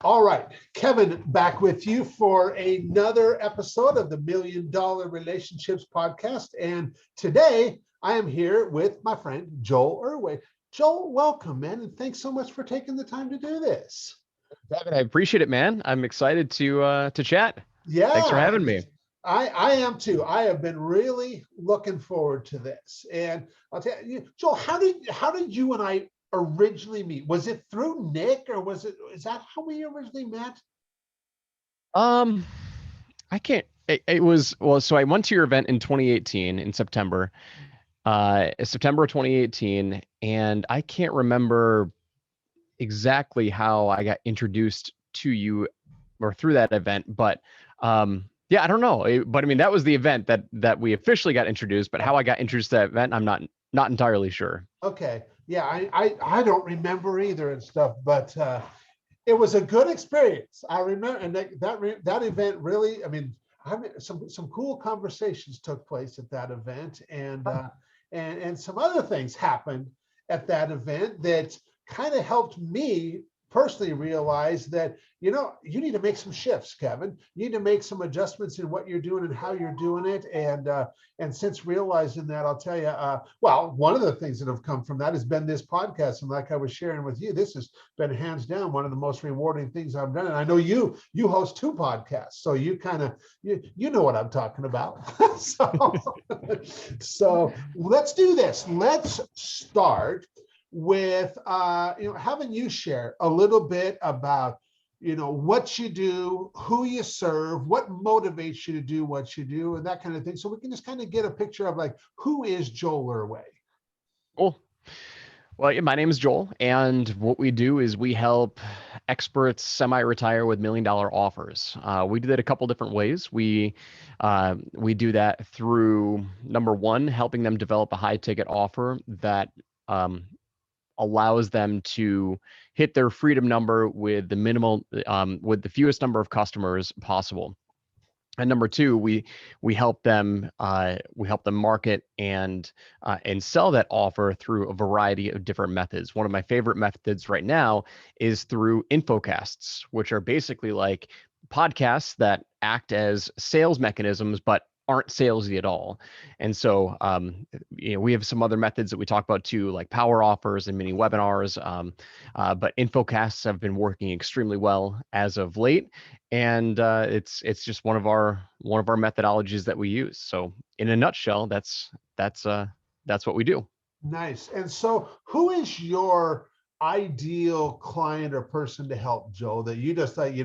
All right, Kevin, back with you for another episode of the Million Dollar Relationships Podcast. And today I am here with my friend, Joel Erway. Joel, welcome, man. And thanks so much for taking the time to do this. David, I appreciate it, man. I'm excited to chat. Yeah, Thanks for having me. I am too. I have been really looking forward to this. And I'll tell you, Joel, how did you and I originally meet? Was it through Nick, or is that how we originally met? I can't. It was well. So I went to your event in 2018 in September, September of 2018, and I can't remember exactly how I got introduced to you or through that event, but yeah, I don't know. But I mean, that was the event that we officially got introduced. But how I got introduced to that event, I'm not entirely sure. Okay. Yeah, I don't remember either and stuff, but it was a good experience. I remember, and that event really, I mean, some cool conversations took place at that event, and some other things happened at that event that kind of helped me personally realize that you need to make some shifts, Kevin. You need to make some adjustments in what you're doing and how you're doing it. And since realizing that, I'll tell you, well, one of the things that have come from that has been this podcast. And like I was sharing with you, this has been hands down one of the most rewarding things I've done. And I know you host two podcasts, so you kind of you know what I'm talking about. So let's do this. Let's start with having you share a little bit about what you do, who you serve, what motivates you to do what you do, and that kind of thing, so we can just kind of get a picture of like, who is Joel Erway? Cool. Well, yeah, my name is Joel, and what we do is we help experts semi-retire with $1 million offers. We do that a couple different ways. We do that through, number one, helping them develop a high-ticket offer that allows them to hit their freedom number with with the fewest number of customers possible. And number two, we help them market and sell that offer through a variety of different methods. One of my favorite methods right now is through infocasts, which are basically like podcasts that act as sales mechanisms, but aren't salesy at all. And so, we have some other methods that we talk about too, like power offers and mini webinars. But infocasts have been working extremely well as of late, and it's just one of our methodologies that we use. So, in a nutshell, that's what we do. Nice. And so, who is your ideal client or person to help, Joe, that you just like, you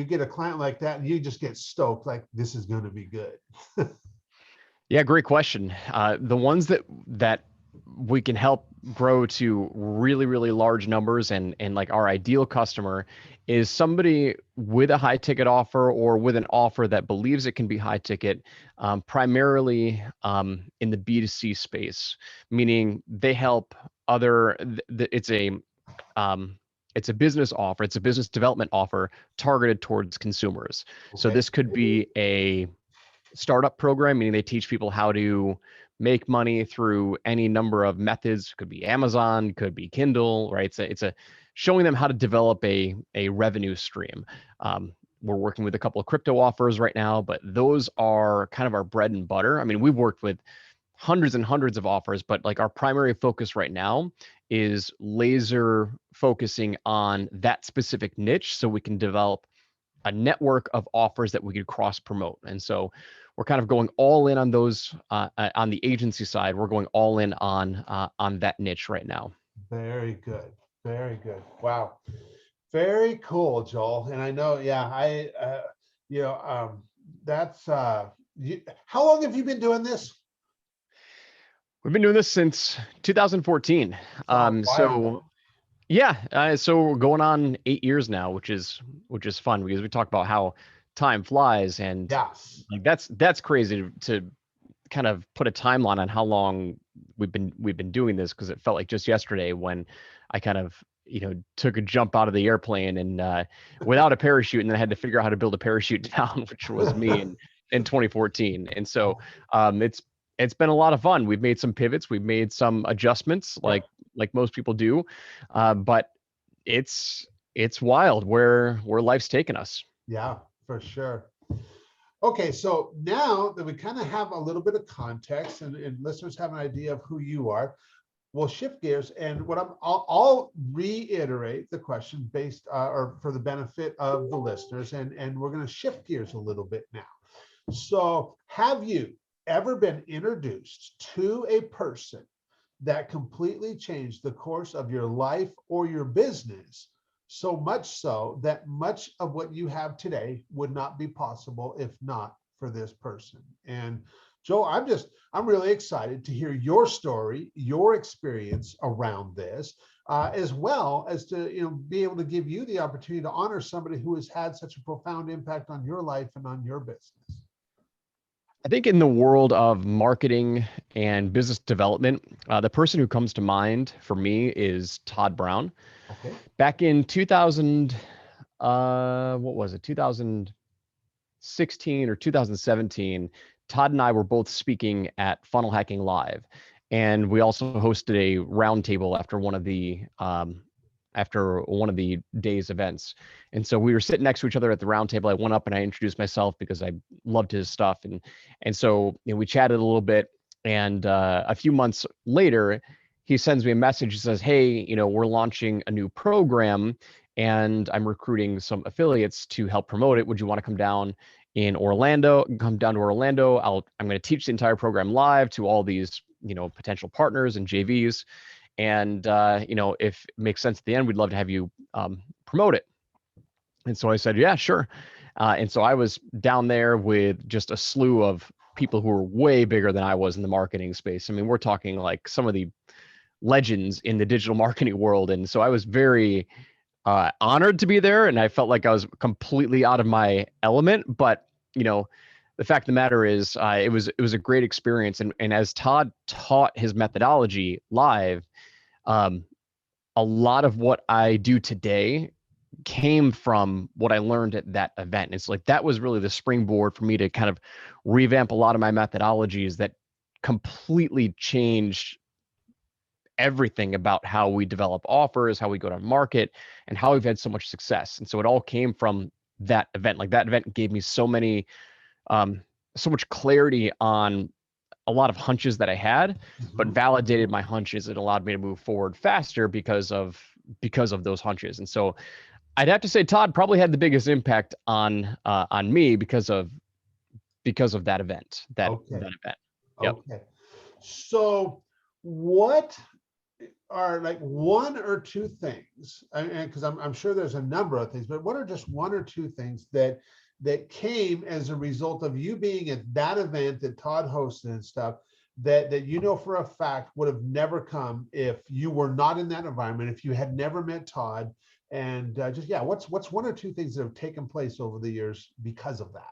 get a client like that and you just get stoked, like, this is going to be good? Yeah, great question. The ones that we can help grow to really, really large numbers, and like our ideal customer is somebody with a high ticket offer or with an offer that believes it can be high ticket, primarily in the B2C space, meaning they help it's a business offer, it's a business development offer targeted towards consumers. Okay. So this could be a startup program, meaning they teach people how to make money through any number of methods. Could be Amazon, could be Kindle, right? It's a showing them how to develop a revenue stream. We're working with a couple of crypto offers right now, but those are kind of our bread and butter. I mean, we've worked with hundreds and hundreds of offers, but like our primary focus right now is laser focusing on that specific niche, so we can develop a network of offers that we could cross promote. And so we're kind of going all in on those on the agency side. We're going all in on that niche right now. Very good. Very good. Wow. Very cool, Joel. And I know, that's how long have you been doing this? We've been doing this since 2014. So yeah, so we're going on 8 years now, which is fun, because we talk about how time flies, and yes, like that's crazy to kind of put a timeline on how long we've been doing this, because it felt like just yesterday when I kind of took a jump out of the airplane and without a parachute, and then I had to figure out how to build a parachute down, which was me in 2014. And so it's been a lot of fun. We've made some pivots, we've made some adjustments, like most people do, but it's it's wild where life's taken us. Yeah, for sure. Okay, so now that we kind of have a little bit of context and listeners have an idea of who you are, we'll shift gears. And I'll reiterate the question based or for the benefit of the listeners, and we're going to shift gears a little bit now. So, have you ever been introduced to a person that completely changed the course of your life or your business? So much so that much of what you have today would not be possible if not for this person. And Joe, I'm really excited to hear your story, your experience around this, as well as to be able to give you the opportunity to honor somebody who has had such a profound impact on your life and on your business. I think in the world of marketing and business development, the person who comes to mind for me is Todd Brown. Okay. Back in 2000, what was it, 2016 or 2017, Todd and I were both speaking at Funnel Hacking Live, and we also hosted a roundtable after one of the day's events. And so we were sitting next to each other at the round table. I went up and I introduced myself because I loved his stuff. And so we chatted a little bit. And a few months later, he sends me a message. He says, hey, we're launching a new program and I'm recruiting some affiliates to help promote it. Would you want to come down to Orlando? I'm going to teach the entire program live to all these, potential partners and JVs. And, if it makes sense at the end, we'd love to have you promote it. And so I said, yeah, sure. And so I was down there with just a slew of people who were way bigger than I was in the marketing space. I mean, we're talking like some of the legends in the digital marketing world. And so I was very honored to be there. And I felt like I was completely out of my element. But, the fact of the matter is it was a great experience. And as Todd taught his methodology live, a lot of what I do today came from what I learned at that event. It's like that was really the springboard for me to kind of revamp a lot of my methodologies that completely changed everything about how we develop offers, how we go to market, and how we've had so much success. And so it all came from that event. Like that event gave me so much clarity on a lot of hunches that I had, but validated my hunches. It allowed me to move forward faster because of those hunches. And so I'd have to say Todd probably had the biggest impact on me because of that event. That event. Yep. Okay. So what are like one or two things, and because I'm sure there's a number of things, but what are just one or two things that came as a result of you being at that event that Todd hosted and stuff that for a fact would have never come if you were not in that environment, if you had never met Todd, and what's one or two things that have taken place over the years because of that?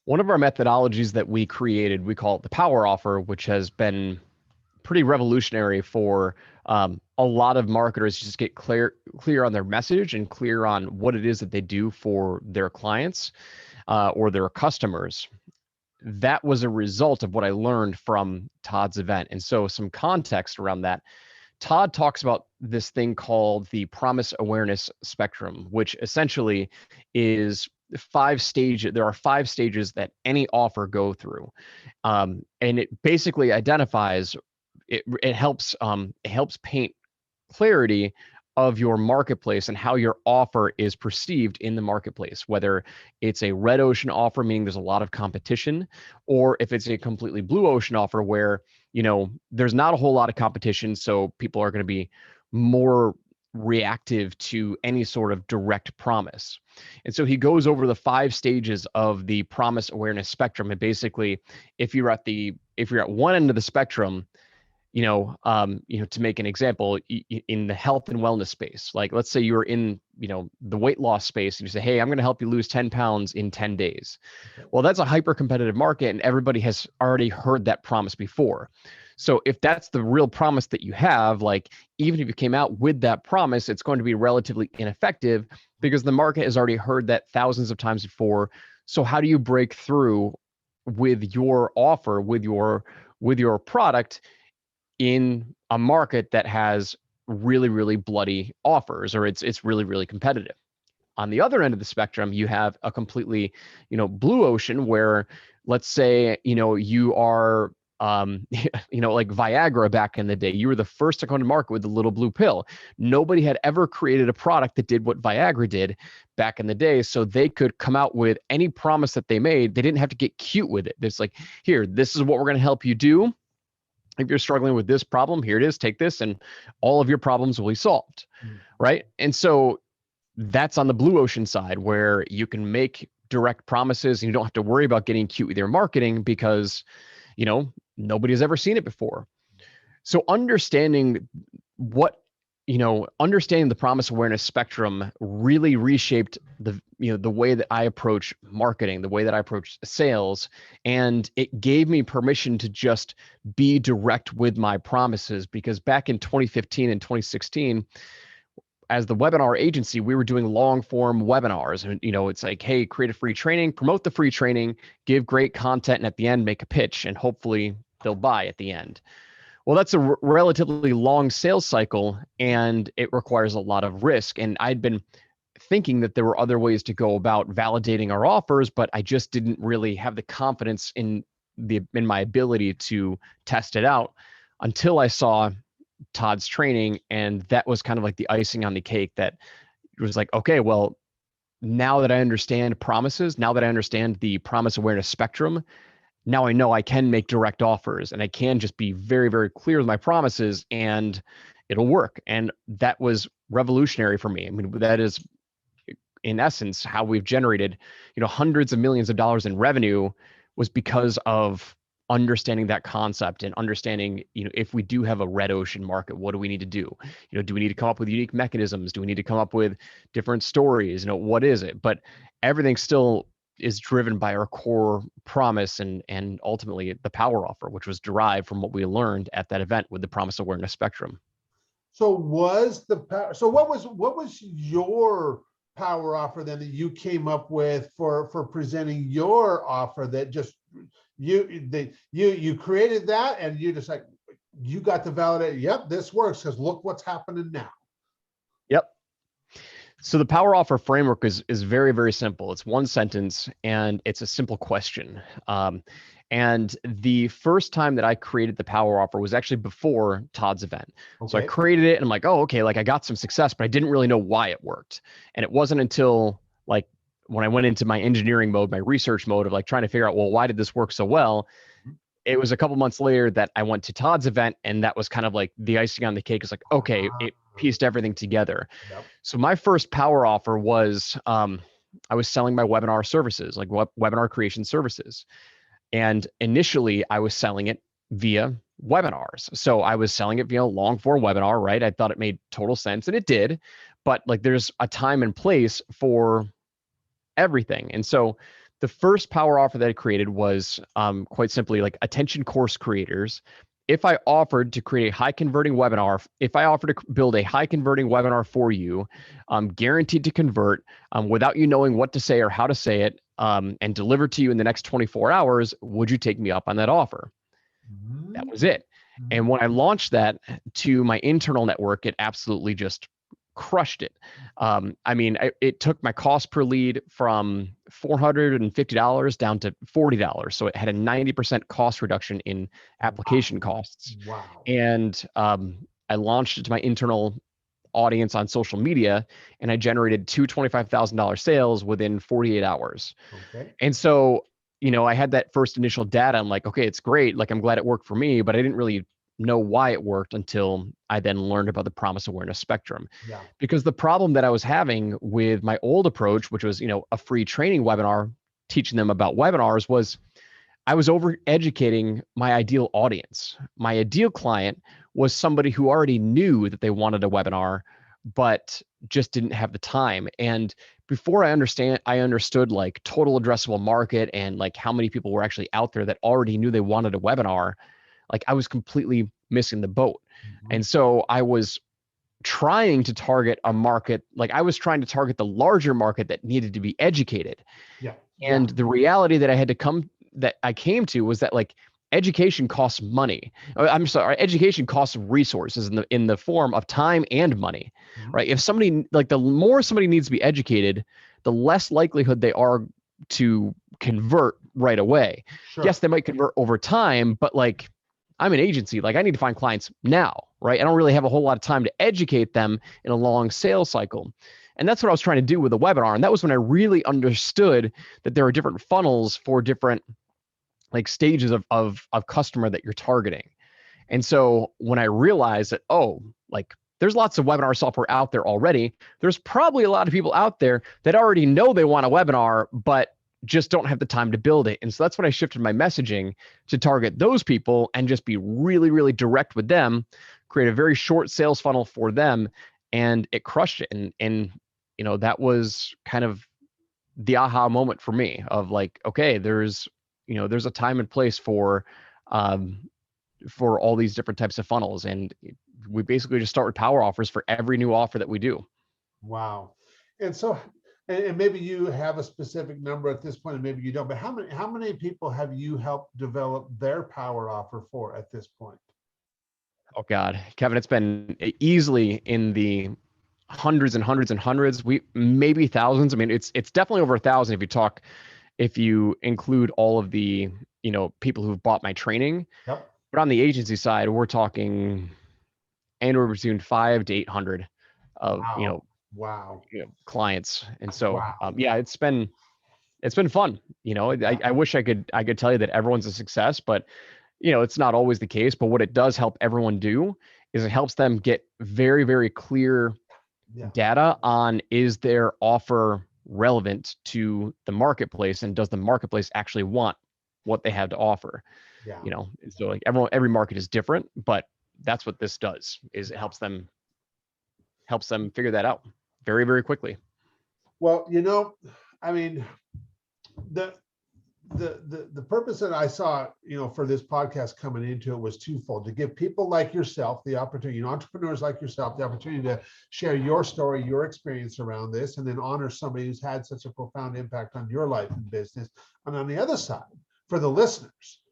One of our methodologies that we created, we call it the power offer, which has been pretty revolutionary for a lot of marketers to just get clear on their message and clear on what it is that they do for their clients or their customers. That was a result of what I learned from Todd's event. And so some context around that. Todd talks about this thing called the promise awareness spectrum, which essentially is 5 stages. There are 5 stages that any offer go through. And it basically identifies, it helps paint clarity of your marketplace and how your offer is perceived in the marketplace, whether it's a red ocean offer, meaning there's a lot of competition, or if it's a completely blue ocean offer where, there's not a whole lot of competition. So people are going to be more reactive to any sort of direct promise. And so he goes over the 5 stages of the promise awareness spectrum. And basically, if you're at one end of the spectrum, to make an example, in the health and wellness space, like let's say you're in, the weight loss space and you say, hey, I'm going to help you lose 10 pounds in 10 days. Well, that's a hyper competitive market and everybody has already heard that promise before. So if that's the real promise that you have, like even if you came out with that promise, it's going to be relatively ineffective because the market has already heard that thousands of times before. So how do you break through with your offer, with your product in a market that has really, really bloody offers, or it's really, really competitive. On the other end of the spectrum, you have a completely, blue ocean where, let's say, you are, like Viagra back in the day. You were the first to come to market with the little blue pill. Nobody had ever created a product that did what Viagra did back in the day. So they could come out with any promise that they made. They didn't have to get cute with it. It's like, here, this is what we're going to help you do. If you're struggling with this problem, here it is, take this, and all of your problems will be solved. Right. And so that's on the blue ocean side, where you can make direct promises and you don't have to worry about getting cute with your marketing because, nobody has ever seen it before. So understanding understanding the promise awareness spectrum really reshaped the way that I approach marketing, the way that I approach sales. And it gave me permission to just be direct with my promises, because back in 2015 and 2016, as the webinar agency, we were doing long form webinars, and it's like, hey, create a free training, promote the free training, give great content, and at the end make a pitch, and hopefully they'll buy at the end. Well, that's a relatively long sales cycle, and it requires a lot of risk. And I'd been thinking that there were other ways to go about validating our offers, but I just didn't really have the confidence in my ability to test it out until I saw Todd's training. And that was kind of like the icing on the cake, that it was like, okay, well, now that I understand promises, now that I understand the promise awareness spectrum, now I know I can make direct offers, and I can just be very, very clear with my promises, and it'll work. And that was revolutionary for me. I mean, that is in essence how we've generated, hundreds of millions of dollars in revenue, was because of understanding that concept and understanding, if we do have a red ocean market, what do we need to do? Do we need to come up with unique mechanisms? Do we need to come up with different stories? What is it? But everything still is driven by our core promise and ultimately the power offer, which was derived from what we learned at that event with the promise awareness spectrum. So what was your power offer then that you came up with for presenting your offer, that just you created that and you just like, you got to validate, yep, this works because look what's happening now. Yep. So the power offer framework is very, very simple. It's one sentence and it's a simple question. And the first time that I created the power offer was actually before Todd's event. Okay. So I created it and I'm like, oh, okay, like I got some success, but I didn't really know why it worked. And it wasn't until like when I went into my engineering mode, my research mode of like trying to figure out, well, why did this work so well? It was a couple months later that I went to Todd's event, and that was kind of like the icing on the cake. It's like, okay, it pieced everything together. Yep. So my first power offer was, I was selling my webinar services, like webinar creation services. And initially I was selling it via webinars. So I was selling it via long form webinar, right? I thought it made total sense, and it did, but like there's a time and place for everything. And so the first power offer that I created was quite simply like attention course creators. If I offered to create a high converting webinar, if I offered to build a high converting webinar for you, guaranteed to convert without you knowing what to say or how to say it, and deliver to you in the next 24 hours, would you take me up on that offer? That was it. And when I launched that to my internal network, it absolutely just crushed it. I mean, it took my cost per lead from $450 down to $40. So it had a 90% cost reduction in application costs. Wow. And I launched it to my internal audience on social media, and I generated two $25,000 sales within 48 hours. Okay. And so, I had that first initial data. I'm like, okay, it's great. Like, I'm glad it worked for me, but I didn't really know why it worked until I then learned about the promise awareness spectrum. Yeah. Because the problem that I was having with my old approach, which was, a free training webinar, teaching them about webinars, was I was over educating my ideal audience. My ideal client was somebody who already knew that they wanted a webinar, but just didn't have the time. And before I understood like total addressable market and like how many people were actually out there that already knew they wanted a webinar, like I was completely missing the boat. And so I was trying to target a market, like I was trying to target the larger market that needed to be educated. Yeah. And the reality that I came to was that like education costs money. I'm sorry, education costs resources in the form of time and money, right? If somebody, like, the more somebody needs to be educated, the less likelihood they are to convert right away. Sure. Yes, they might convert over time, but like, I'm an agency, like I need to find clients now, right? I don't really have a whole lot of time to educate them in a long sales cycle. And that's what I was trying to do with the webinar. And that was when I really understood that there are different funnels for different like stages of customer that you're targeting. And so when I realized that, oh, like there's lots of webinar software out there already, there's probably a lot of people out there that already know they want a webinar, but just don't have the time to build it. And so that's when I shifted my messaging to target those people and just be really, really direct with them, create a very short sales funnel for them. And it crushed it. And you know, that was kind of the aha moment for me of like, okay, there's a time and place for all these different types of funnels. And we basically just start with power offers for every new offer that we do. Wow. And so, and maybe you have a specific number at this point, and maybe you don't, but how many people have you helped develop their power offer for at this point? Oh God, Kevin, it's been easily in the hundreds and hundreds and hundreds. We maybe thousands. I mean, it's definitely over 1,000 if you include all of the, people who've bought my training. Yep. But on the agency side, we're talking anywhere between 500 to 800 of, Wow. clients. And so, Wow. yeah, it's been fun. I wish I could tell you that everyone's a success, but it's not always the case. But what it does help everyone do is it helps them get very, very clear data on, is their offer relevant to the marketplace, and does the marketplace actually want what they have to offer? Yeah. And so like every market is different, but that's what this does, is it helps them figure that out very, very quickly. Well, I mean, the purpose that I saw, for this podcast coming into it was twofold: to give people like yourself the opportunity, entrepreneurs like yourself, the opportunity to share your story, your experience around this, and then honor somebody who's had such a profound impact on your life and business. And on the other side, for the listeners,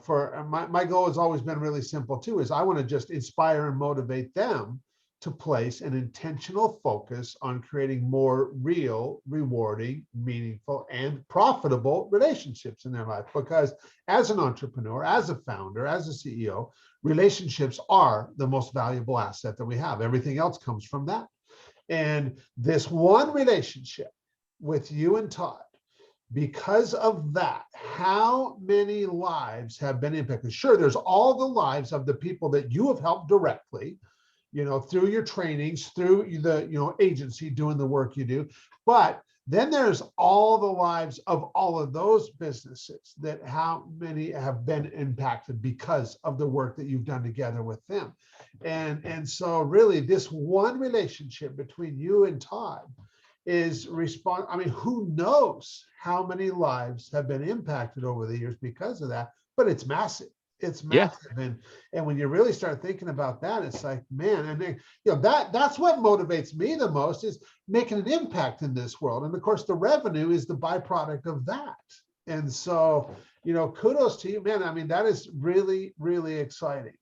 for my goal has always been really simple too, is I want to just inspire and motivate them to place an intentional focus on creating more real, rewarding, meaningful, and profitable relationships in their life. Because as an entrepreneur, as a founder, as a CEO, relationships are the most valuable asset that we have. Everything else comes from that. And this one relationship with you and Todd, because of that, how many lives have been impacted? Sure, there's all the lives of the people that you have helped directly, through your trainings, through the, agency doing the work you do. But then there's all the lives of all of those businesses, that how many have been impacted because of the work that you've done together with them. And so really this one relationship between you and Todd is I mean, who knows how many lives have been impacted over the years because of that, but it's massive. It's massive. Yeah. And when you really start thinking about that, it's like, man, and then, that's what motivates me the most, is making an impact in this world. And of course, the revenue is the byproduct of that. And so, kudos to you, man. I mean, that is really, really exciting.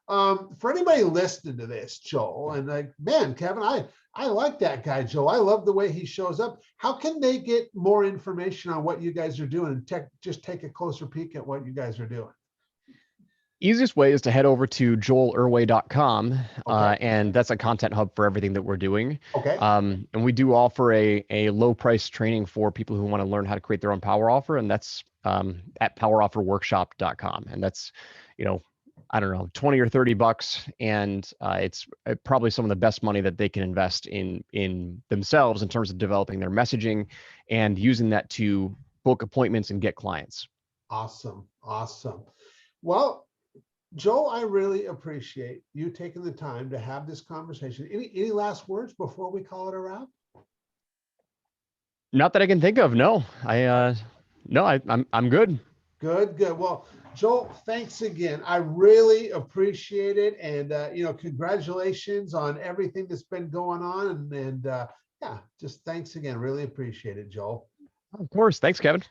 For anybody listening to this, Joel, and like, man, Kevin, I like that guy, Joel. I love the way he shows up. How can they get more information on what you guys are doing and just take a closer peek at what you guys are doing? Easiest way is to head over to joelerway.com, and that's a content hub for everything that we're doing. Okay. And we do offer a low price training for people who want to learn how to create their own power offer, and that's at powerofferworkshop.com. And that's, I don't know, 20 or $30, and it's probably some of the best money that they can invest in themselves in terms of developing their messaging and using that to book appointments and get clients. Awesome. Well, Joel, I really appreciate you taking the time to have this conversation. Any last words before we call it a wrap? Not that I can think of. No, I'm good. Good. Well, Joel, thanks again. I really appreciate it. And, congratulations on everything that's been going on. And yeah, just thanks again. Really appreciate it, Joel. Of course. Thanks, Kevin.